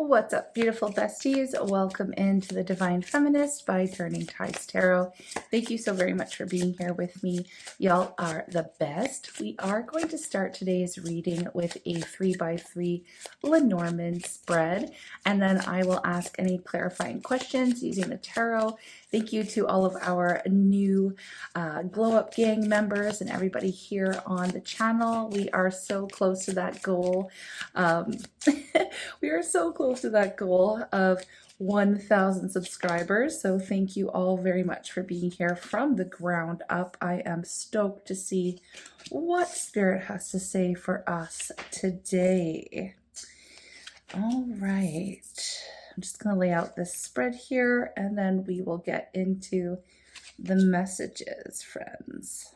What's up, beautiful besties? Welcome into the Divine Feminist by Turning Tides Tarot. Thank you so very much for being here with me. Y'all are the best. We are going to start today's reading with a 3x3 Lenorman spread, and then I will ask any clarifying questions using the tarot. Thank you to all of our new Glow Up Gang members and everybody here on the channel. We are so close to that goal. We are so close to that goal of 1,000 subscribers. So thank you all very much for being here from the ground up. I am stoked to see what Spirit has to say for us today. All right. I'm just going to lay out this spread here and then we will get into the messages, friends.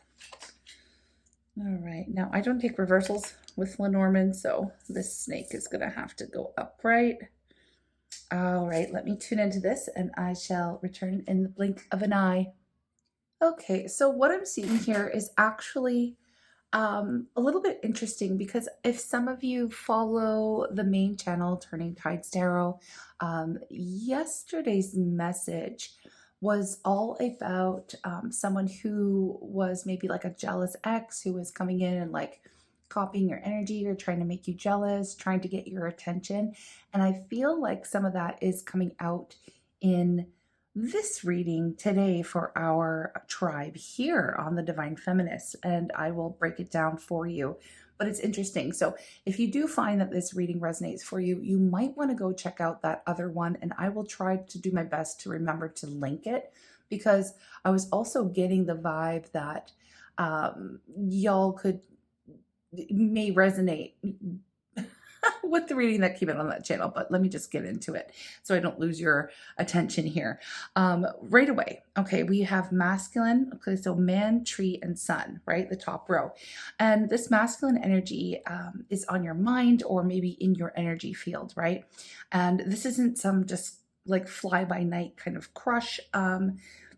All right. Now, I don't take reversals with Lenorman, so this snake is going to have to go upright. All right. Let me tune into this and I shall return in the blink of an eye. Okay. So what I'm seeing here is actually a little bit interesting because if some of you follow the main channel, Turning Tides Tarot, yesterday's message was all about someone who was maybe like a jealous ex who was coming in and like copying your energy or trying to make you jealous, trying to get your attention. And I feel like some of that is coming out in this reading today for our tribe here on the Divine Feminist, and I will break it down for you. But it's interesting. So if you do find that this reading resonates for you, you might want to go check out that other one, and I will try to do my best to remember to link it, because I was also getting the vibe that y'all may resonate with the reading that came in on that channel. But let me just get into it so I don't lose your attention here right away. Okay, we have masculine. Okay, so man, tree, and sun, right? The top row. And this masculine energy is on your mind or maybe in your energy field, right? And this isn't some just like fly by night kind of crush.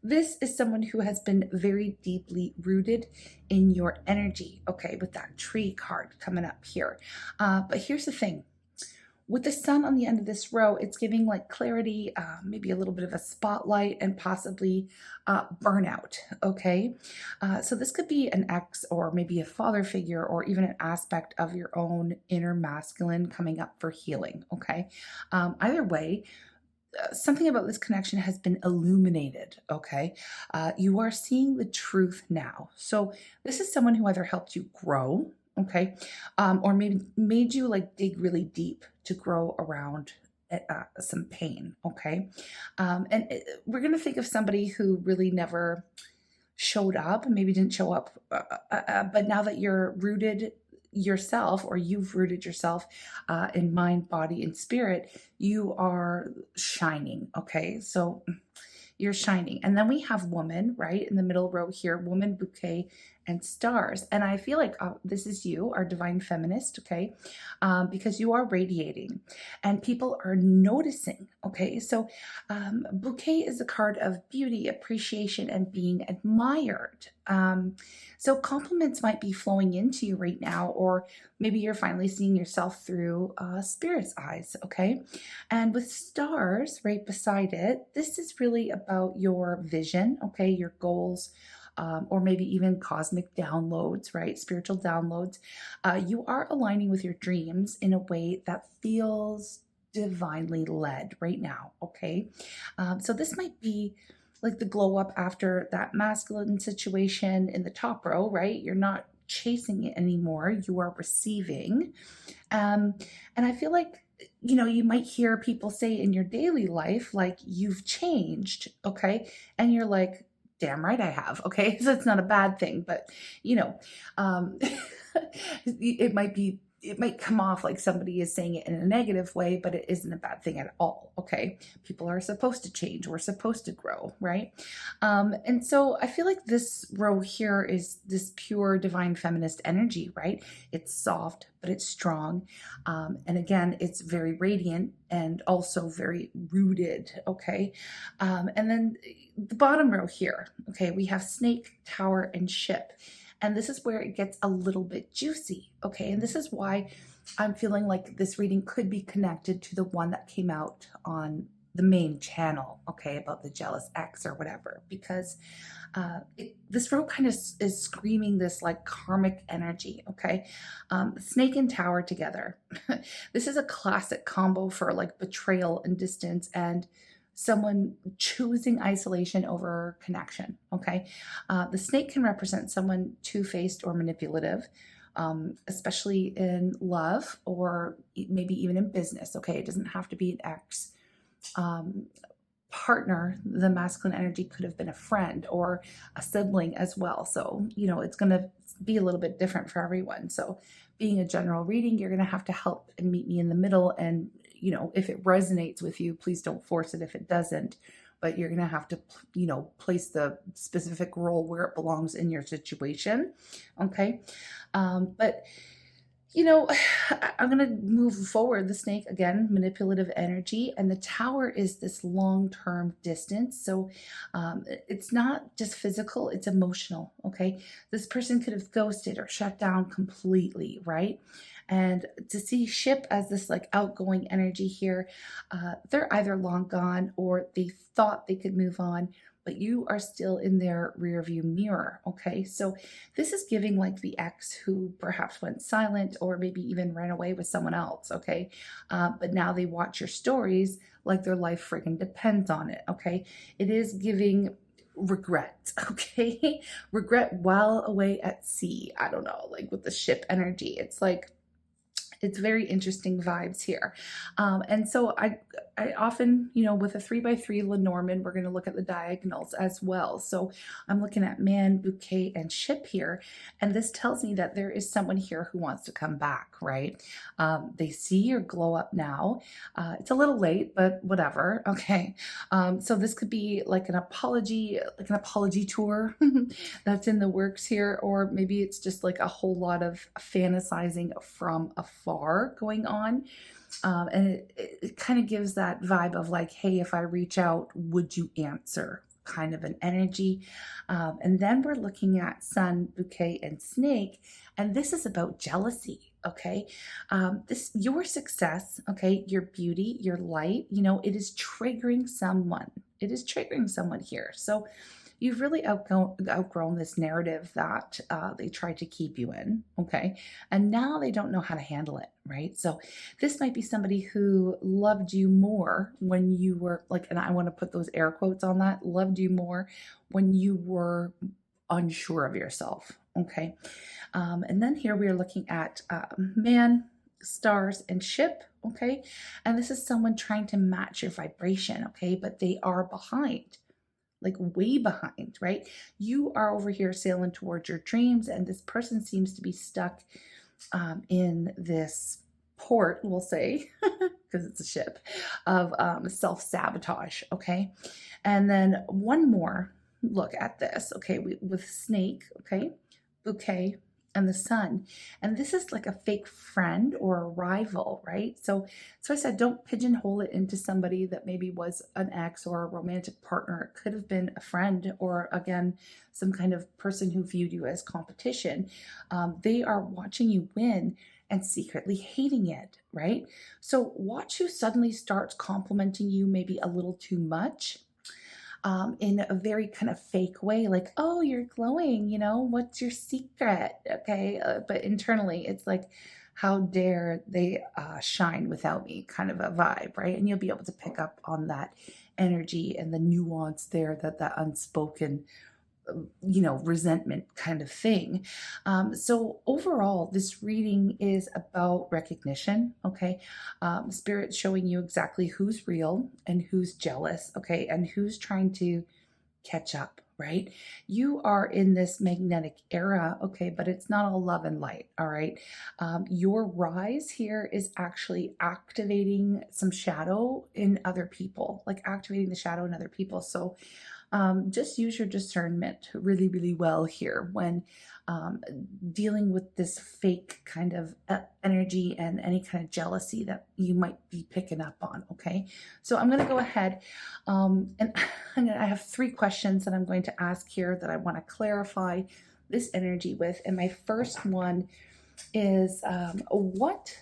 This is someone who has been very deeply rooted in your energy, okay, with that tree card coming up here. But here's the thing. With the sun on the end of this row, it's giving like clarity, maybe a little bit of a spotlight, and possibly burnout, okay? So this could be an ex or maybe a father figure or even an aspect of your own inner masculine coming up for healing, okay? Either way, something about this connection has been illuminated, okay? You are seeing the truth now. So this is someone who either helped you grow, okay? Or maybe made you like dig really deep to grow around some pain, okay? We're going to think of somebody who really never showed up, maybe didn't show up, but now that you're rooted yourself, or you've rooted yourself in mind, body, and spirit, you are shining, okay? So you're shining. And then we have woman, right? In the middle row here, woman, bouquet, and stars. And I feel like this is you, our divine feminist, okay? Because you are radiating and people are noticing, okay? So bouquet is a card of beauty, appreciation, and being admired. So compliments might be flowing into you right now, or maybe you're finally seeing yourself through spirit's eyes, okay? And with stars right beside it, this is really about your vision, okay? Your goals, or maybe even cosmic downloads, right? Spiritual downloads. You are aligning with your dreams in a way that feels divinely led right now, okay? So this might be like the glow up after that masculine situation in the top row, right? You're not chasing it anymore. You are receiving. And I feel like, you know, you might hear people say in your daily life, like, you've changed, okay? And you're like, damn right I have, okay? So it's not a bad thing, but, you know, it might come off like somebody is saying it in a negative way, but it isn't a bad thing at all, okay? People are supposed to change. We're supposed to grow, right? And so I feel like this row here is this pure divine feminist energy, right? It's soft, but it's strong. And again, it's very radiant and also very rooted, okay? And then the bottom row here, okay, we have snake, tower, and ship. And this is where it gets a little bit juicy, okay? And this is why I'm feeling like this reading could be connected to the one that came out on the main channel, okay, about the jealous ex or whatever, because this row kind of is screaming this like karmic energy, okay? Snake and tower together. This is a classic combo for like betrayal and distance and someone choosing isolation over connection, okay? The snake can represent someone two-faced or manipulative, especially in love or maybe even in business, okay? It doesn't have to be an ex. Um, Partner, the masculine energy could have been a friend or a sibling as well. So, it's going to be a little bit different for everyone. So, being a general reading, you're going to have to help and meet me in the middle. And, if it resonates with you, please don't force it if it doesn't. But you're going to have to, place the specific role where it belongs in your situation. Okay. But I'm going to move forward. The snake, again, manipulative energy, and the tower is this long-term distance. So it's not just physical, it's emotional, okay? This person could have ghosted or shut down completely, right? And to see ship as this like outgoing energy here, they're either long gone or they thought they could move on, but you are still in their rear view mirror, okay? So this is giving like the ex who perhaps went silent or maybe even ran away with someone else, okay? But now they watch your stories like their life friggin' depends on it, okay? It is giving regret, okay? Regret while away at sea. I don't know, like with the ship energy. It's like, it's very interesting vibes here. And so I often, with a 3x3 Lenorman, we're going to look at the diagonals as well. So I'm looking at man, bouquet, and ship here. And this tells me that there is someone here who wants to come back, right? They see your glow up now. It's a little late, but whatever. Okay. So this could be like an apology tour that's in the works here, or maybe it's just like a whole lot of fantasizing from afar going on. And it kind of gives that vibe of like, hey, if I reach out, would you answer? Kind of an energy. And then we're looking at sun, bouquet, and snake. And this is about jealousy. Okay. Your success, okay, your beauty, your light, it is triggering someone. It is triggering someone here. So you've really outgrown this narrative that they tried to keep you in, okay? And now they don't know how to handle it, right? So this might be somebody who loved you more when you were like, and I want to put those air quotes on that, loved you more when you were unsure of yourself, okay? And then here we are looking at man, stars, and ship, okay? And this is someone trying to match your vibration, okay? But they are behind, like way behind, right? You are over here sailing towards your dreams, and this person seems to be stuck in this port, we'll say, because it's a ship, of self-sabotage, okay? And then one more look at this, okay, with snake, okay, bouquet, and the sun. And this is like a fake friend or a rival, right? So I said, don't pigeonhole it into somebody that maybe was an ex or a romantic partner. It could have been a friend or, again, some kind of person who viewed you as competition. They are watching you win and secretly hating it, right? So watch who suddenly starts complimenting you maybe a little too much. In a very kind of fake way, like, oh, you're glowing, what's your secret? Okay. But internally, it's like, how dare they shine without me, kind of a vibe, right? And you'll be able to pick up on that energy and the nuance there, that unspoken resentment kind of thing. So overall, this reading is about recognition, okay? Spirit's showing you exactly who's real and who's jealous, okay? And who's trying to catch up, right? You are in this magnetic era, okay? But it's not all love and light, all right? Your rise here is actually activating some shadow in other people, like activating the shadow in other people. So just use your discernment really, really well here when dealing with this fake kind of energy and any kind of jealousy that you might be picking up on, okay? So I'm going to go ahead and I have 3 questions that I'm going to ask here that I want to clarify this energy with. And my first one is what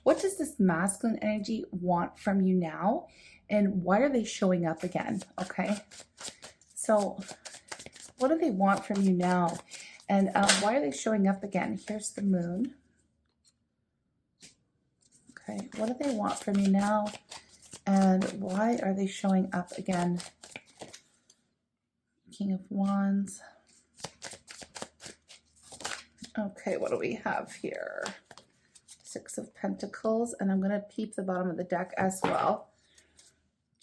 What does this masculine energy want from you now? And why are they showing up again? Okay. So what do they want from you now? And why are they showing up again? Here's the moon. Okay. What do they want from you now? And why are they showing up again? King of Wands. Okay, what do we have here? Six of Pentacles, and I'm going to peep the bottom of the deck as well.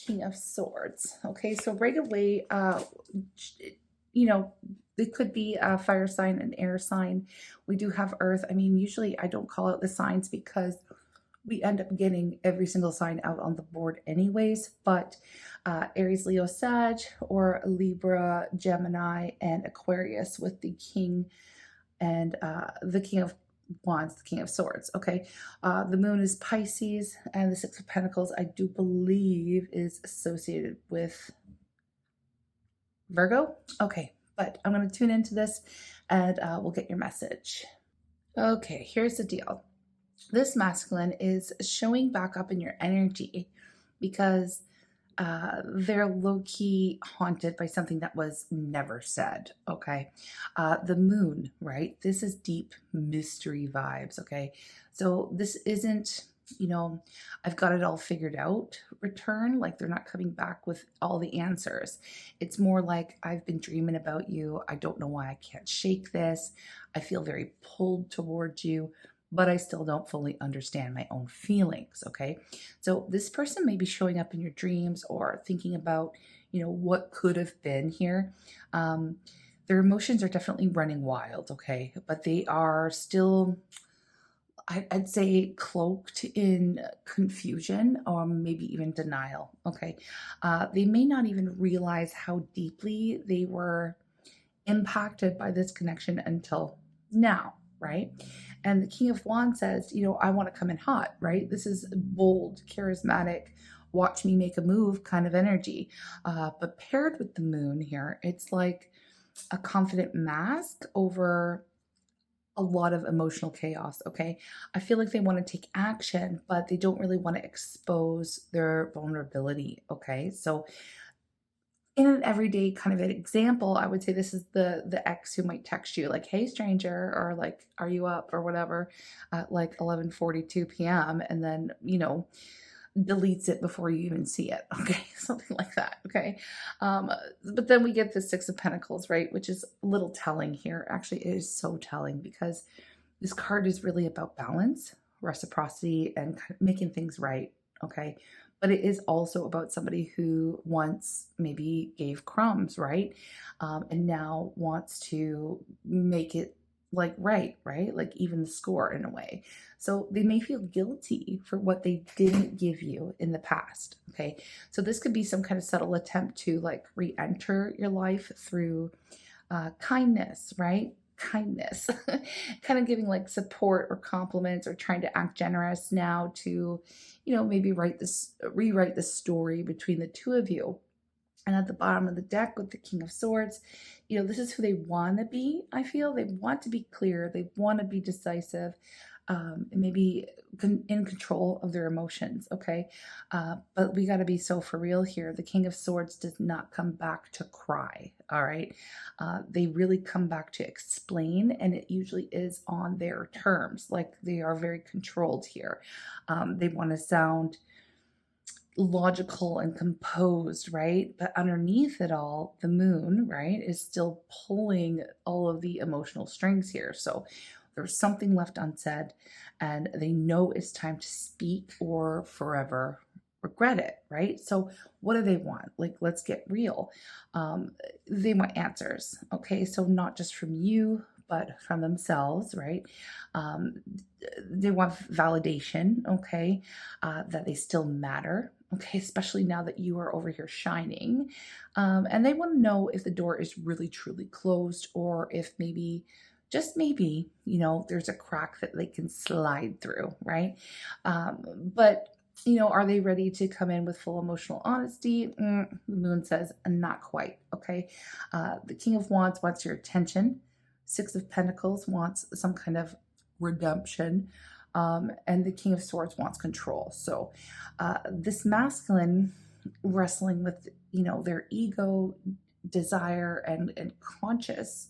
King of Swords. Okay, so right away, you know, it could be a fire sign, an air sign. We do have Earth. I mean, usually I don't call out the signs because we end up getting every single sign out on the board anyways, but Aries, Leo, Sag, or Libra, Gemini, and Aquarius with the King and the King of Wands, the King of Swords. Okay, the moon is Pisces, and the Six of Pentacles, I do believe, is associated with Virgo. Okay, but I'm going to tune into this and we'll get your message. Okay, here's the deal. This masculine is showing back up in your energy because they're low-key haunted by something that was never said. Okay, the moon, right? This is deep mystery vibes. Okay, so this isn't, you know, I've got it all figured out return. Like, they're not coming back with all the answers. It's more like, I've been dreaming about you. I don't know why I can't shake this. I feel very pulled towards you, but I still don't fully understand my own feelings. Okay, so this person may be showing up in your dreams or thinking about, you know, what could have been here. Their emotions are definitely running wild. Okay, but they are still, I'd say, cloaked in confusion or maybe even denial. Okay, they may not even realize how deeply they were impacted by this connection until now, right? And the King of Wands says, you know, I want to come in hot, right? This is bold, charismatic, watch me make a move kind of energy. But paired with the moon here, it's like a confident mask over a lot of emotional chaos. Okay, I feel like they want to take action, but they don't really want to expose their vulnerability. Okay, so in an everyday kind of an example, I would say this is the ex who might text you like, "Hey, stranger," or like, "Are you up?" or whatever, at like 11:42 p.m. and then, you know, deletes it before you even see it. Okay, something like that. Okay, but then we get the Six of Pentacles, right, which is a little telling here. Actually, it is so telling because this card is really about balance, reciprocity, and kind of making things right. Okay, but it is also about somebody who once maybe gave crumbs, right? And now wants to make it like right? Like even the score in a way. So they may feel guilty for what they didn't give you in the past. Okay, so this could be some kind of subtle attempt to like re-enter your life through kindness, right? Kindness, kind of giving like support or compliments or trying to act generous now to, you know, maybe rewrite the story between the two of you. And at the bottom of the deck with the King of Swords, you know, this is who they want to be. I feel they want to be clear, they want to be decisive, and maybe in control of their emotions. Okay, but we got to be so for real here. The King of Swords does not come back to cry. All right, they really come back to explain, and it usually is on their terms. Like, they are very controlled here. They want to sound logical and composed, right? But underneath it all, the moon, right, is still pulling all of the emotional strings here. So there's something left unsaid, and they know it's time to speak or forever regret it, right? So what do they want? Like, let's get real. They want answers. Okay, so not just from you, but from themselves, right? Um, they want validation, okay, that they still matter, okay, especially now that you are over here shining. And they want to know if the door is really truly closed, or if maybe, just maybe, you know, there's a crack that they can slide through, right? But you know, are they ready to come in with full emotional honesty? The moon says not quite. Okay, the King of Wands wants your attention. Six of Pentacles wants some kind of redemption. And the King of Swords wants control. So this masculine wrestling with, their ego, desire, and conscience,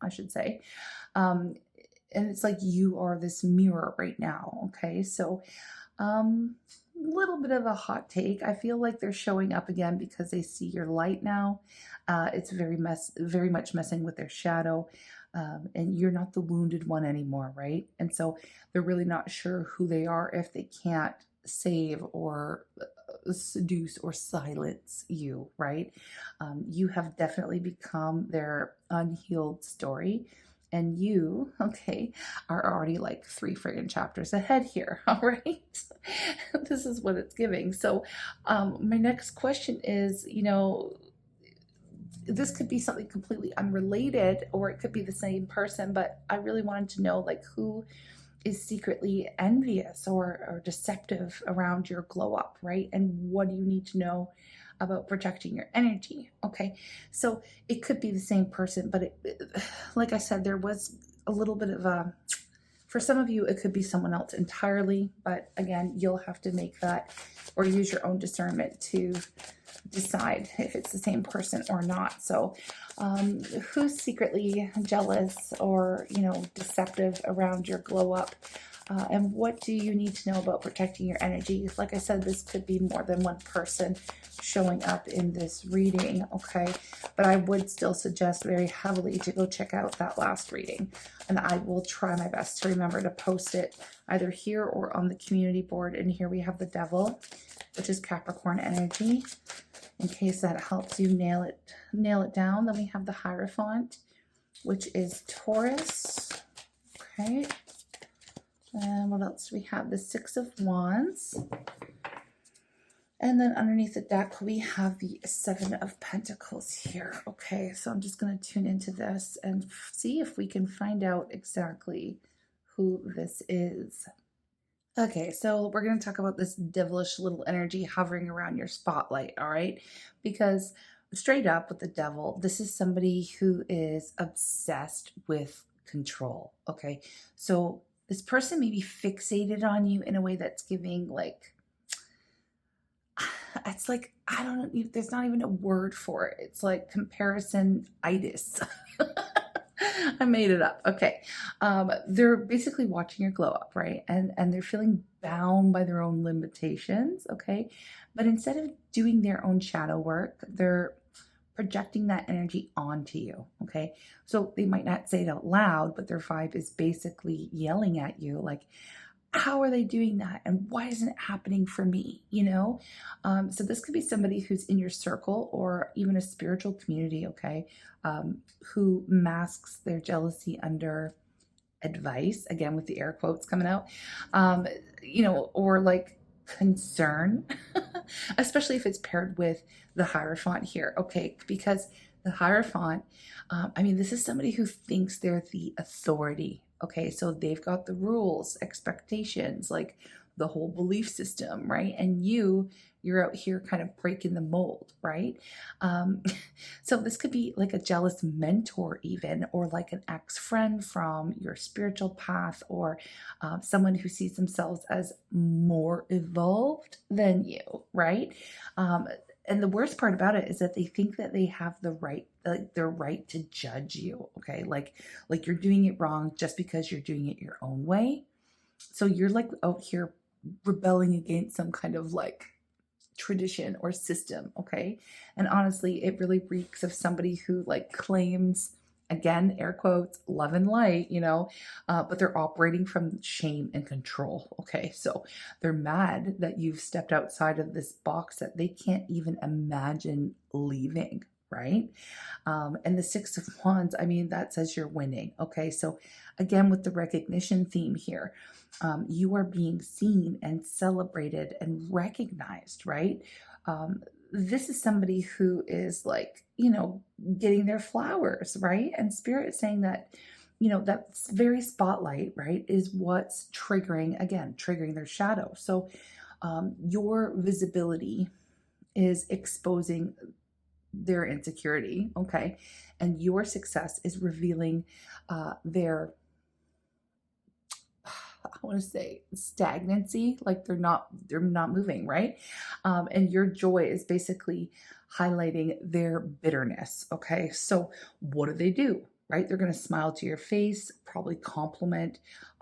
I should say. And it's like you are this mirror right now. Okay. So, little bit of a hot take. I feel like they're showing up again because they see your light now. It's very much messing with their shadow. And you're not the wounded one anymore, right? And so they're really not sure who they are if they can't save or seduce or silence you, right? You have definitely become their unhealed story. And you, okay, are already like 3 friggin' chapters ahead here, all right? This is what it's giving. So, my next question is, this could be something completely unrelated, or it could be the same person, but I really wanted to know, like, who is secretly envious or deceptive around your glow up, right? And what do you need to know about protecting your energy? Okay, so it could be the same person, but like I said, there was a little bit of a, for some of you, it could be someone else entirely, but again, you'll have to make that or use your own discernment to decide if it's the same person or not. So, who's secretly jealous or, deceptive around your glow up? And what do you need to know about protecting your energy? Like I said, this could be more than one person showing up in this reading, okay? But I would still suggest very heavily to go check out that last reading. And I will try my best to remember to post it either here or on the community board. And here we have the Devil, which is Capricorn energy. In case that helps you nail it down. Then we have the Hierophant, which is Taurus. Okay. And what else do we have? The Six of Wands. And then underneath the deck, we have the Seven of Pentacles here. Okay, so I'm just going to tune into this and see if we can find out exactly who this is. Okay, so we're going to talk about this devilish little energy hovering around your spotlight, all right? Because straight up with the Devil, this is somebody who is obsessed with control, okay? So this person may be fixated on you in a way that's giving like, it's like, I don't know, there's not even a word for it. It's like comparison-itis. I made it up. Okay. They're basically watching your glow up, right? And they're feeling bound by their own limitations, okay? But instead of doing their own shadow work, they're projecting that energy onto you, okay? So they might not say it out loud, but their vibe is basically yelling at you like, how are they doing that? And why isn't it happening for me? So this could be somebody who's in your circle or even a spiritual community, okay, who masks their jealousy under advice, again, with the air quotes coming out, or like concern, especially if it's paired with the Hierophant here, okay, because the Hierophant, this is somebody who thinks they're the authority. Okay, so they've got the rules, expectations, like the whole belief system, right? And you're out here kind of breaking the mold, right? So this could be like a jealous mentor even, or like an ex-friend from your spiritual path, or someone who sees themselves as more evolved than you, right? And the worst part about it is that they think that they have the right, like their right to judge you, okay? Like you're doing it wrong just because you're doing it your own way. So you're like out here rebelling against some kind of like tradition or system, okay? And honestly, it really reeks of somebody who like claims, again, air quotes, love and light, but they're operating from shame and control, okay? So they're mad that you've stepped outside of this box that they can't even imagine leaving, right? And the Six of Wands, that says you're winning, okay? So again, with the recognition theme here, you are being seen and celebrated and recognized, right? This is somebody who is like, getting their flowers, right? And Spirit is saying that, that very spotlight, right, is what's triggering their shadow. So your visibility is exposing their insecurity, okay? And your success is revealing their I want to say stagnancy, like they're not moving, right? And your joy is basically highlighting their bitterness. Okay, so what do? Right? They're going to smile to your face, probably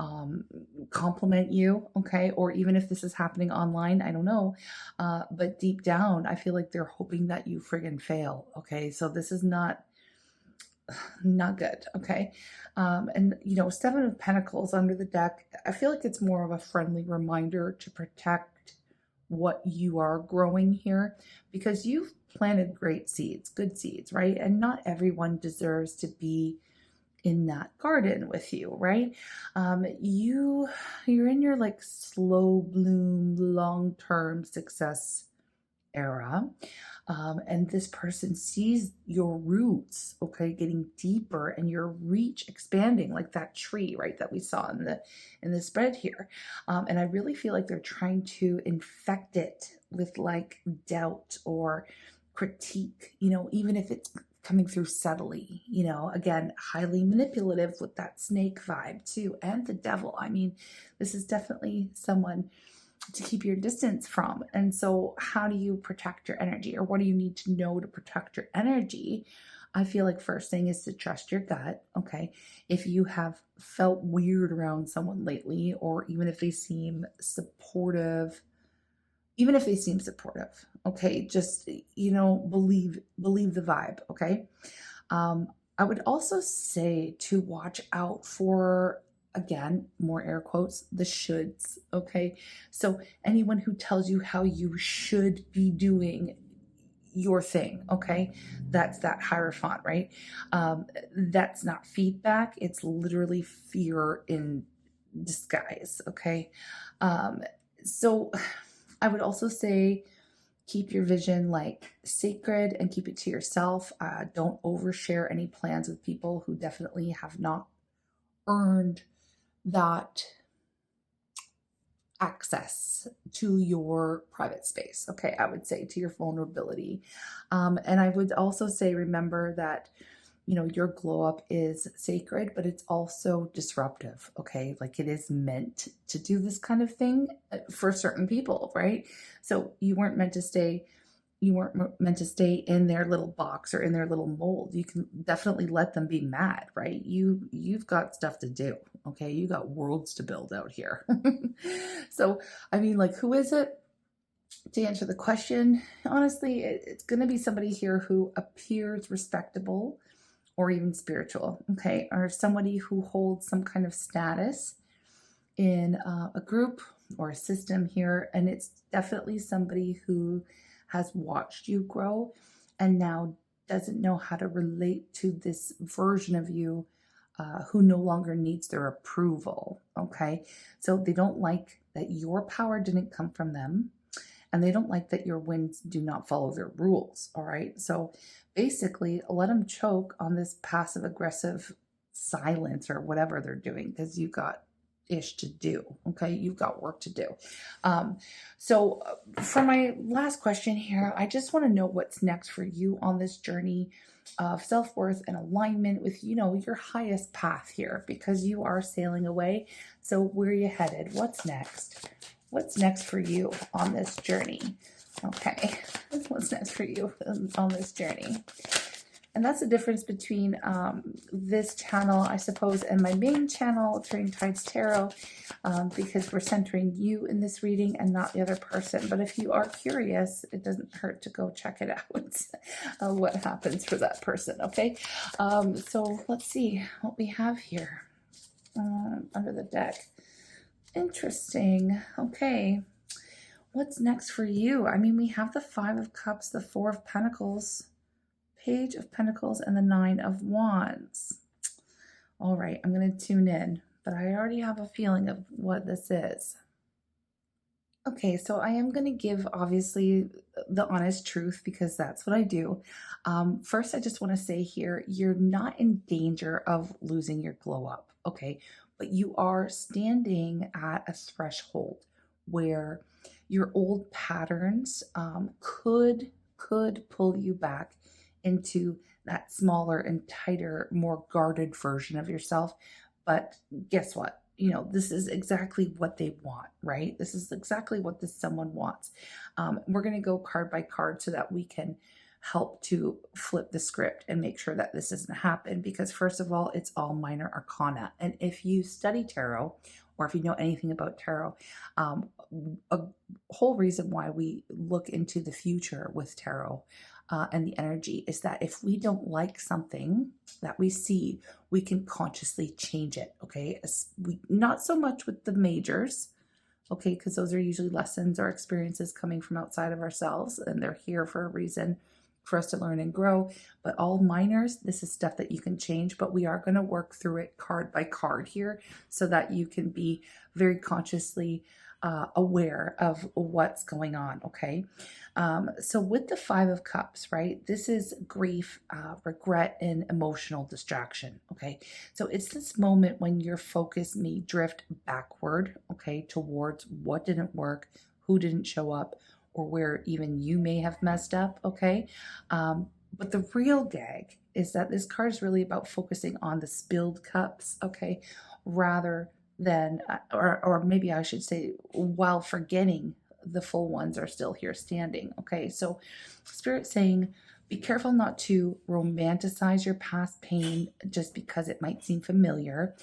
um, compliment you. Okay, or even if this is happening online, I don't know, but deep down, I feel like they're hoping that you friggin' fail. Okay, so this is not good. Okay. And, Seven of Pentacles under the deck, I feel like it's more of a friendly reminder to protect what you are growing here because you've planted great seeds, good seeds, right? And not everyone deserves to be in that garden with you, right? You're in your like slow bloom, long term success era. And this person sees your roots, okay, getting deeper and your reach expanding like that tree, right, that we saw in the spread here. And I really feel like they're trying to infect it with like doubt or critique, even if it's coming through subtly, again, highly manipulative with that snake vibe too, and the devil. I mean, this is definitely someone to keep your distance from. And so, how do you protect your energy, or what do you need to know to protect your energy? I feel like first thing is to trust your gut. Okay. If you have felt weird around someone lately, or even if they seem supportive, okay, just, believe the vibe. Okay. I would also say to watch out for, again, more air quotes, the shoulds. Okay. So anyone who tells you how you should be doing your thing, okay, that's that hierophant, right? That's not feedback. It's literally fear in disguise. Okay. Um, so I would also say, keep your vision like sacred and keep it to yourself. Don't overshare any plans with people who definitely have not earned that access to your private space. Okay, I would say to your vulnerability. And I would also say, remember that your glow up is sacred, but it's also disruptive. Okay. Like it is meant to do this kind of thing for certain people, right? So you weren't meant to stay in their little box or in their little mold. You can definitely let them be mad, right? You've got stuff to do. Okay. You got worlds to build out here. So, I mean, like, who is it? To answer the question, honestly, it's going to be somebody here who appears respectable or even spiritual, okay, or somebody who holds some kind of status in a group or a system here. And it's definitely somebody who has watched you grow and now doesn't know how to relate to this version of you who no longer needs their approval, okay? So they don't like that your power didn't come from them, and they don't like that your wins do not follow their rules. All right. So basically, let them choke on this passive aggressive silence or whatever they're doing because you got ish to do. Okay. You've got work to do. So, for my last question here, I just want to know what's next for you on this journey of self-worth and alignment with your highest path here, because you are sailing away. So where are you headed? What's next? What's next for you on this journey? Okay, what's next for you on this journey? And that's the difference between this channel, I suppose, and my main channel, Turning Tides Tarot, because we're centering you in this reading and not the other person. But if you are curious, it doesn't hurt to go check it out, what happens for that person, okay? So let's see what we have here under the deck. Interesting. Okay. What's next for you? I mean, we have the Five of Cups, the Four of Pentacles, Page of Pentacles, and the Nine of Wands. All right, I'm going to tune in, but I already have a feeling of what this is. Okay, so I am going to give, obviously, the honest truth because that's what I do. First, I just want to say here, you're not in danger of losing your glow up, okay? But you are standing at a threshold where your old patterns could pull you back into that smaller and tighter, more guarded version of yourself. But guess what? this is exactly what they want, right? This is exactly what this someone wants. We're going to go card by card so that we can help to flip the script and make sure that this doesn't happen. Because, first of all, it's all minor arcana. And if you study tarot, or if you know anything about tarot, a whole reason why we look into the future with tarot and the energy is that if we don't like something that we see, we can consciously change it. Okay. Not so much with the majors. Okay. Because those are usually lessons or experiences coming from outside of ourselves, and they're here for a reason for us to learn and grow. But all minors, this is stuff that you can change, but we are going to work through it card by card here so that you can be very consciously aware of what's going on. Okay. So with the Five of Cups, right, this is grief, regret, and emotional distraction. Okay. So it's this moment when your focus may drift backward, okay, towards what didn't work, who didn't show up, or where even you may have messed up. Okay. But the real gag is that this card is really about focusing on the spilled cups. Okay. Rather than, or maybe I should say, while forgetting the full ones are still here standing. Okay, so Spirit saying, be careful not to romanticize your past pain just because it might seem familiar.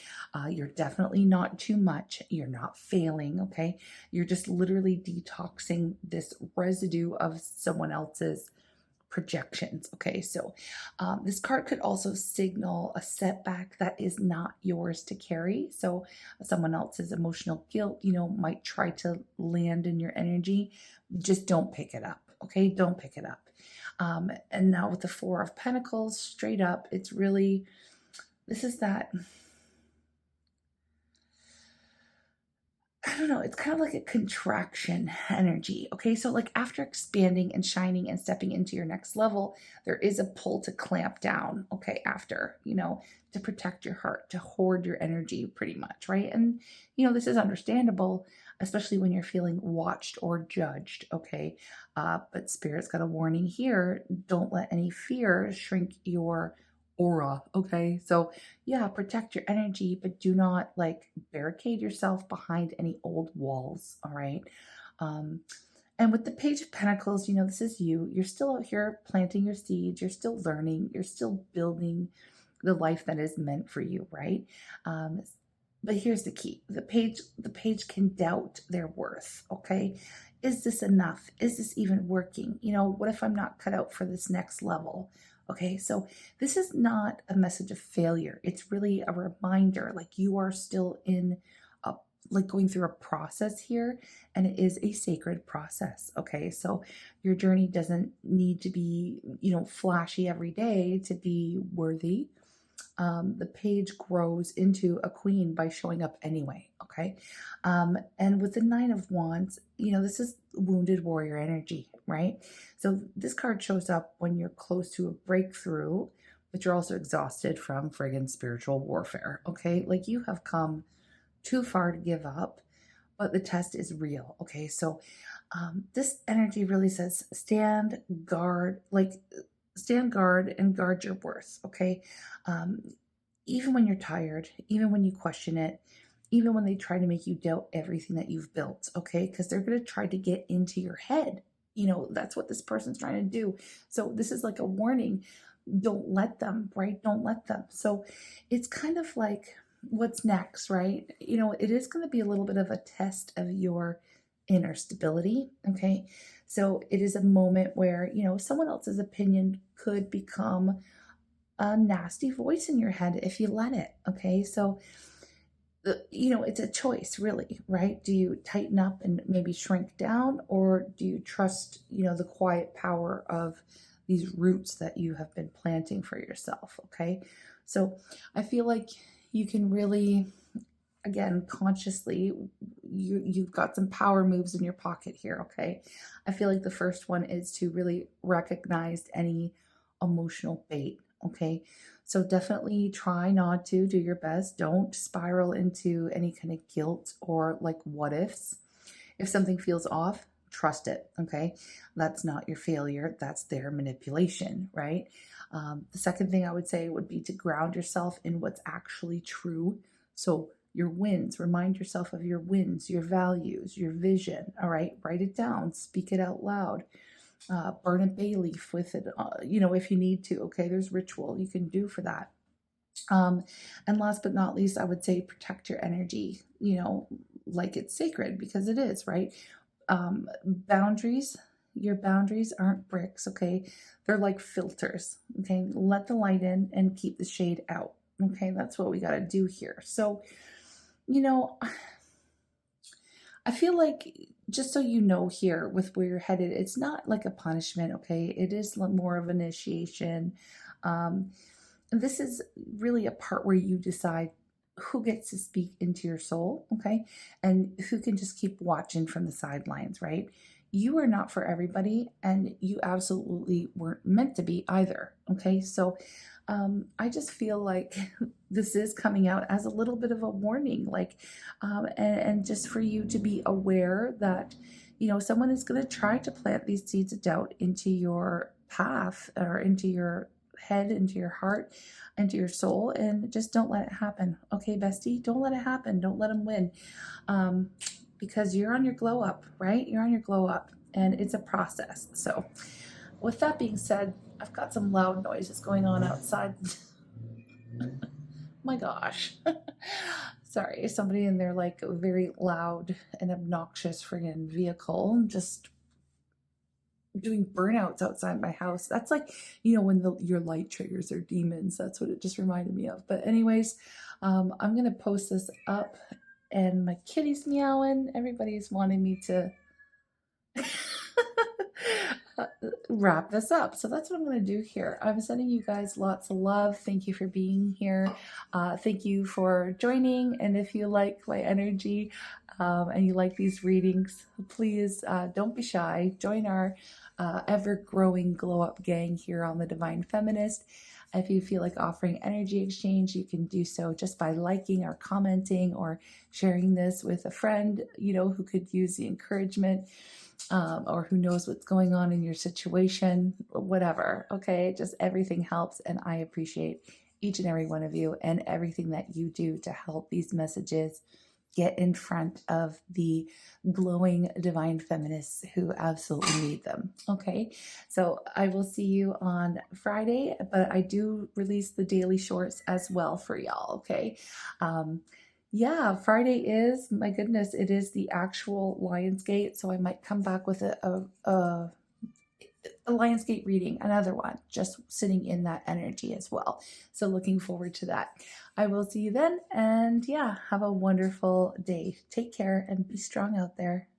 You're definitely not too much. You're not failing, okay? You're just literally detoxing this residue of someone else's projections. Okay, so this card could also signal a setback that is not yours to carry. So someone else's emotional guilt, might try to land in your energy. Just don't pick it up. Okay, don't pick it up. And now with the Four of Pentacles, straight up, it's really, this is that, I don't know, it's kind of like a contraction energy. Okay, so like after expanding and shining and stepping into your next level, there is a pull to clamp down, okay, after, to protect your heart, to hoard your energy pretty much, right? And, this is understandable, especially when you're feeling watched or judged, okay? But Spirit's got a warning here. Don't let any fear shrink your aura, okay? So yeah, protect your energy, but do not like barricade yourself behind any old walls, all right? Um, and with the Page of Pentacles, this is you. You're still out here planting your seeds. You're still learning. You're still building the life that is meant for you, right? But here's the key: the page can doubt their worth. Okay, is this enough? Is this even working? What if I'm not cut out for this next level? Okay, so this is not a message of failure. It's really a reminder, like you are still in a, like going through a process here, and it is a sacred process. Okay, so your journey doesn't need to be, flashy every day to be worthy. The page grows into a queen by showing up anyway. Okay. And with the Nine of Wands, this is wounded warrior energy, right? So this card shows up when you're close to a breakthrough, but you're also exhausted from friggin' spiritual warfare. Okay. Like you have come too far to give up, but the test is real. Okay. So this energy really says stand guard and guard your worth. Okay. Um, Even when you're tired, even when you question it, even when they try to make you doubt everything that you've built. Okay. Because they're going to try to get into your head. That's what this person's trying to do. So this is like a warning. Don't let them, right? Don't let them. So it's kind of like, what's next, right? It is going to be a little bit of a test of your inner stability. Okay. So it is a moment where, someone else's opinion could become a nasty voice in your head if you let it. Okay. So, it's a choice, really, right? Do you tighten up and maybe shrink down, or do you trust, the quiet power of these roots that you have been planting for yourself? Okay. So I feel like you can really, again, consciously, you've got some power moves in your pocket here. Okay. I feel like the first one is to really recognize any emotional bait. Okay. So definitely try not to do your best. Don't spiral into any kind of guilt or like what ifs. If something feels off, trust it. Okay. That's not your failure. That's their manipulation, right? The second thing I would say would be to ground yourself in what's actually true. So your wins. Remind yourself of your wins, your values, your vision. All right, write it down, speak it out loud. Burn a bay leaf with it, if you need to. Okay, there's ritual you can do for that. And last but not least, I would say protect your energy, like it's sacred, because it is, right? Boundaries, your boundaries aren't bricks, okay? They're like filters, okay? Let the light in and keep the shade out, okay? That's what we got to do here. So, you know, I feel like, just so you know here with where you're headed, it's not like a punishment, okay? It is more of initiation. Um, and this is really a part where you decide who gets to speak into your soul, okay? And who can just keep watching from the sidelines, right? You are not for everybody, and you absolutely weren't meant to be either, okay? So I just feel like this is coming out as a little bit of a warning, like, and just for you to be aware that, someone is going to try to plant these seeds of doubt into your path, or into your head, into your heart, into your soul, and just don't let it happen. Okay, bestie, don't let it happen. Don't let them win. Because you're on your glow up, right? You're on your glow up, and it's a process. So with that being said, I've got some loud noises going on outside. My gosh. Sorry, somebody in their like very loud and obnoxious friggin' vehicle just doing burnouts outside my house. That's like, when your light triggers are demons. That's what it just reminded me of. But anyways, I'm going to post this up, and my kitty's meowing. Everybody's wanting me to wrap this up. So that's what I'm going to do here. I'm sending you guys lots of love. Thank you for being here. Thank you for joining. And if you like my energy and you like these readings, please don't be shy. Join our ever-growing glow-up gang here on the Divine Feminist. If you feel like offering energy exchange, you can do so just by liking or commenting or sharing this with a friend, who could use the encouragement. Or who knows what's going on in your situation, whatever. Okay, just everything helps, and I appreciate each and every one of you and everything that you do to help these messages get in front of the glowing divine feminists who absolutely need them. Okay, so I will see you on Friday, but I do release the daily shorts as well for y'all. Okay. Yeah, Friday is, my goodness, it is the actual Lionsgate. So I might come back with a Lionsgate reading, another one, just sitting in that energy as well. So looking forward to that. I will see you then. And yeah, have a wonderful day. Take care and be strong out there.